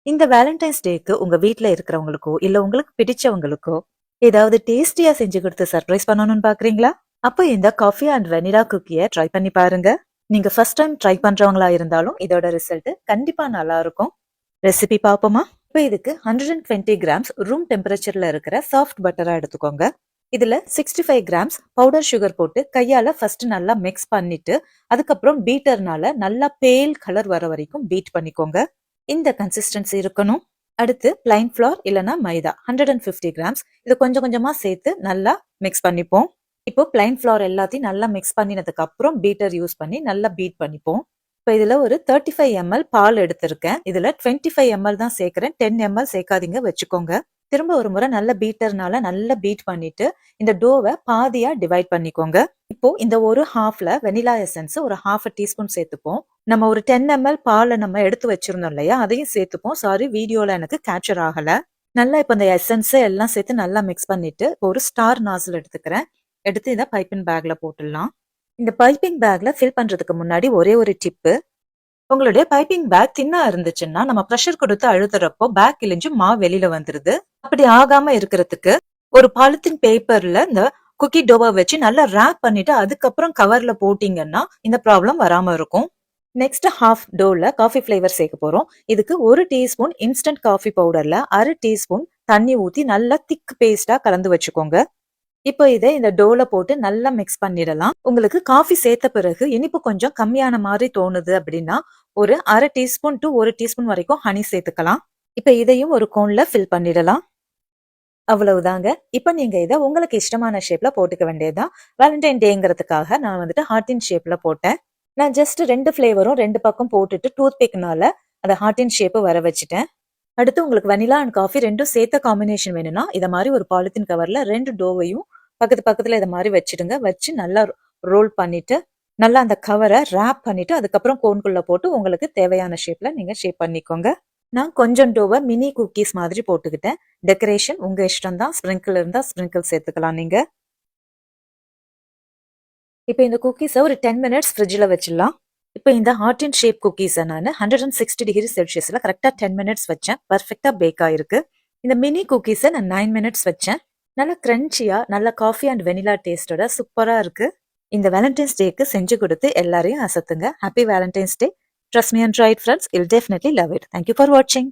இந்த வேலண்டைன்ஸ் டேக்கு உங்க வீட்ல இருக்கிறவங்களுக்கோ இல்ல உங்களுக்கு பிடிச்சவங்களுக்கோ ஏதாவது டேஸ்டியா செஞ்சு கொடுத்து சர்ப்ரைஸ் பண்ணணும்னு பாக்குறீங்களா? அப்போ இந்த காஃபி அண்ட் வெனிலா குக்கிய ட்ரை பண்ணி பாருங்க. நீங்க ஃபர்ஸ்ட் டைம் ட்ரை பண்றவங்களா இருந்தாலும் இதோட ரிசல்ட் கண்டிப்பா நல்லா இருக்கும். ரெசிபி பாப்போமா? இப்போ இதுக்கு 120 கிராம்ஸ் ரூம் டெம்பரேச்சர்ல இருக்கிற சாஃப்ட் பட்டரா எடுத்துக்கோங்க. இதுல 65 கிராம்ஸ் பவுடர் சுகர் போட்டு கையால ஃபர்ஸ்ட் நல்லா மிக்ஸ் பண்ணிட்டு அதுக்கப்புறம் பீட்டர்னால நல்லா பேல் கலர் வர வரைக்கும் பீட் பண்ணிக்கோங்க. இந்த கன்சிஸ்டன்சி இருக்கணும். அடுத்து பிளைன் ஃபிளார் இல்லனா மைதா 150 கிராம்ஸ் இது கொஞ்சம் கொஞ்சமா சேர்த்து நல்லா மிக்ஸ் பண்ணிப்போம். இப்போ பிளைன் ஃபிளார் எல்லாத்தையும் நல்லா மிக்ஸ் பண்ணினதுக்கு அப்புறம் பீட்டர் யூஸ் பண்ணி நல்லா பீட் பண்ணிப்போம். இப்போ இதுல ஒரு 35 ml பால் எடுத்திருக்கேன். இதுல 25 ml தான் சேர்க்கிறேன். 10 ml சேர்க்காதீங்க வச்சுக்கோங்க. திரும்ப ஒரு முறை நல்ல பீட்டர்னால நல்லா பீட் பண்ணிட்டு இந்த டோவை பாதியா டிவைட் பண்ணிக்கோங்க. இப்போ இந்த ஒரு ஹாஃப்ல வெனிலா எசன்ஸ் ஒரு ஹாஃப் டீஸ்பூன் சேர்த்துப்போம். நம்ம ஒரு 10 ml பாலை நம்ம எடுத்து வச்சிருந்தோம் இல்லையா, அதையும் சேர்த்துப்போம். சாரி, வீடியோல எனக்கு கேப்சர் ஆகல. நல்லா இப்போ இந்த எசன்ஸ் எல்லாம் சேர்த்து நல்லா மிக்ஸ் பண்ணிட்டு ஒரு ஸ்டார் நாசில் எடுத்துக்கிறேன். எடுத்து இதை பைப்பிங் பேக்ல போட்டுடலாம். இந்த பைப்பிங் பேக்ல ஃபில் பண்றதுக்கு முன்னாடி ஒரே ஒரு டிப்பு. உங்களுடைய பைப்பிங் பேக் தின்னா இருந்துச்சுன்னா நம்ம ப்ரெஷர் கொடுத்து அழுத்துறப்போ பேக் கிழிஞ்சு மாவு வெளியில வந்துருது. அப்படி ஆகாம இருக்கிறதுக்கு ஒரு பாலித்தீன் பேப்பர்ல இந்த குக்கி டோவை வச்சு நல்லா ரேப் பண்ணிட்டு அதுக்கப்புறம் கவர்ல போட்டீங்கன்னா இந்த ப்ராப்ளம் வராம இருக்கும். நெக்ஸ்ட் ஹாஃப் டோல காஃபி ஃபிளேவர் சேர்க்க போறோம். இதுக்கு 1 டீஸ்பூன் இன்ஸ்டன்ட் காஃபி பவுடர்ல 1/2 டீஸ்பூன் தண்ணி ஊத்தி நல்லா திக் பேஸ்டா கலந்து வச்சுக்கோங்க. இப்போ இதை இந்த டோல போட்டு நல்லா மிக்ஸ் பண்ணிடலாம். உங்களுக்கு காஃபி சேர்த்த பிறகு இனிப்பு கொஞ்சம் கம்மியான மாதிரி தோணுது அப்படின்னா ஒரு 1/2 டீஸ்பூன் டு 1 டீஸ்பூன் வரைக்கும் ஹனி சேர்த்துக்கலாம். இப்ப இதையும் ஒரு கோன்ல ஃபில் பண்ணிடலாம். அவ்வளவுதாங்க. இப்ப நீங்க இதை உங்களுக்கு இஷ்டமான ஷேப்ல போட்டுக்க வேண்டியதுதான். வேலண்டைன் டேங்கிறதுக்காக நான் வந்துட்டு ஹார்டின் ஷேப்ல போட்டேன். நான் ஜஸ்ட் 2 ஃபிளேவரும் 2 பக்கம் போட்டுட்டு டூத் பிக்னால அந்த ஹார்டின் ஷேப் வர வச்சுட்டேன். அடுத்து உங்களுக்கு வெனிலா அண்ட் காஃபி ரெண்டும் சேர்த்த காம்பினேஷன் வேணும்னா இத மாதிரி ஒரு பாலித்தீன் கவர்ல 2 டோவையும் பக்கத்து பக்கத்துல இத மாதிரி வச்சிடுங்க. வச்சு நல்லா ரோல் பண்ணிட்டு நல்லா அந்த கவரை ரேப் பண்ணிட்டு அதுக்கப்புறம் கோன்குள்ள போட்டு உங்களுக்கு தேவையான ஷேப்ல நீங்க ஷேப் பண்ணிக்கோங்க. நான் கொஞ்சம் டோவை மினி குக்கீஸ் மாதிரி போட்டுக்கிட்டேன். டெக்கரேஷன் உங்க இஷ்டம் தான். ஸ்ப்ரிங்கிள் இருந்தா ஸ்ப்ரிங்கிள் சேர்த்துக்கலாம் நீங்க. இப்போ இந்த குக்கீஸை ஒரு 10 மினிட்ஸ் ஃப்ரிட்ஜில் வச்சிடலாம். இப்போ இந்த ஹார்ட் அண்ட் ஷேப் குக்கீஸை நான் 160 டிகிரி செல்சியஸ்ல கரெக்டாக 10 மினிட்ஸ் வச்சேன். பர்ஃபெக்டாக பேக் ஆயிருக்கு. இந்த மினி குக்கீஸை நான் 9 மினிட்ஸ் வச்சேன். நல்லா கிரன்ச்சியா நல்ல காஃபி அண்ட் வெனிலா டேஸ்டோட சூப்பரா இருக்கு. இந்த வேலண்டைன்ஸ் டேக்கு செஞ்சு கொடுத்து எல்லாரையும் அசத்துங்க. Happy valentine's day. Trust me and try it, friends. You'll definitely love it. Thank you for watching.